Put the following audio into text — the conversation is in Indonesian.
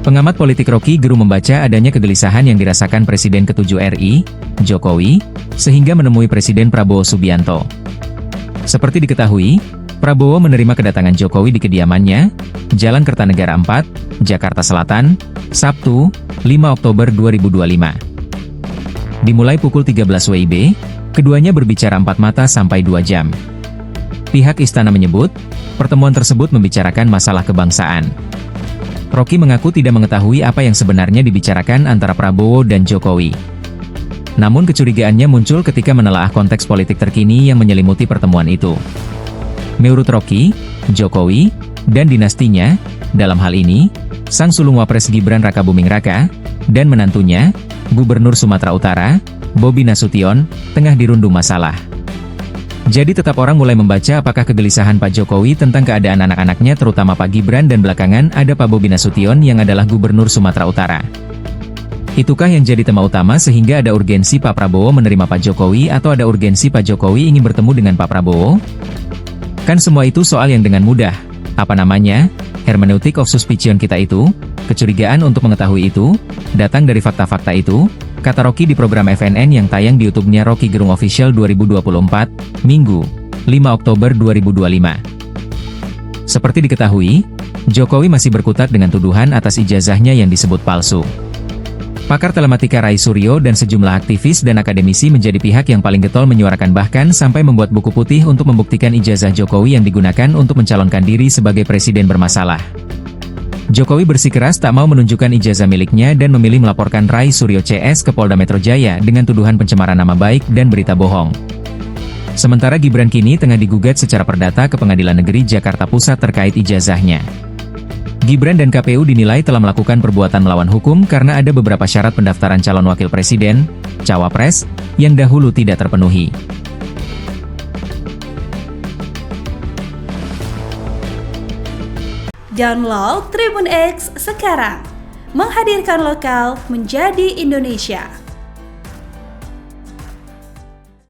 Pengamat politik Rocky Gerung membaca adanya kegelisahan yang dirasakan Presiden ke-7 RI, Jokowi, sehingga menemui Presiden Prabowo Subianto. Seperti diketahui, Prabowo menerima kedatangan Jokowi di kediamannya, Jalan Kertanegara 4, Jakarta Selatan, Sabtu, 5 Oktober 2025. Dimulai pukul 13 WIB, keduanya berbicara 4 mata sampai 2 jam. Pihak istana menyebut, pertemuan tersebut membicarakan masalah kebangsaan. Rocky mengaku tidak mengetahui apa yang sebenarnya dibicarakan antara Prabowo dan Jokowi. Namun kecurigaannya muncul ketika menelaah konteks politik terkini yang menyelimuti pertemuan itu. Menurut Rocky, Jokowi, dan dinastinya, dalam hal ini, sang sulung Wapres Gibran Rakabuming Raka, dan menantunya, Gubernur Sumatera Utara, Bobi Nasution, tengah dirundung masalah. Jadi tetap orang mulai membaca apakah kegelisahan Pak Jokowi tentang keadaan anak-anaknya terutama Pak Gibran dan belakangan ada Pak Bobi Nasution yang adalah Gubernur Sumatera Utara. Itukah yang jadi tema utama sehingga ada urgensi Pak Prabowo menerima Pak Jokowi atau ada urgensi Pak Jokowi ingin bertemu dengan Pak Prabowo? Kan semua itu soal yang dengan mudah, hermeneutik of suspicion kita itu, kecurigaan untuk mengetahui itu, datang dari fakta-fakta itu, kata Rocky di program FNN yang tayang di YouTube-nya Rocky Gerung Official 2024, Minggu, 5 Oktober 2025. Seperti diketahui, Jokowi masih berkutat dengan tuduhan atas ijazahnya yang disebut palsu. Pakar telematika Rai Suryo dan sejumlah aktivis dan akademisi menjadi pihak yang paling getol menyuarakan bahkan sampai membuat buku putih untuk membuktikan ijazah Jokowi yang digunakan untuk mencalonkan diri sebagai presiden bermasalah. Jokowi bersikeras tak mau menunjukkan ijazah miliknya dan memilih melaporkan Rai Suryo CS ke Polda Metro Jaya dengan tuduhan pencemaran nama baik dan berita bohong. Sementara Gibran kini tengah digugat secara perdata ke Pengadilan Negeri Jakarta Pusat terkait ijazahnya. Gibran dan KPU dinilai telah melakukan perbuatan melawan hukum karena ada beberapa syarat pendaftaran calon wakil presiden, cawapres, yang dahulu tidak terpenuhi. Download Tribun X sekarang, menghadirkan lokal menjadi Indonesia.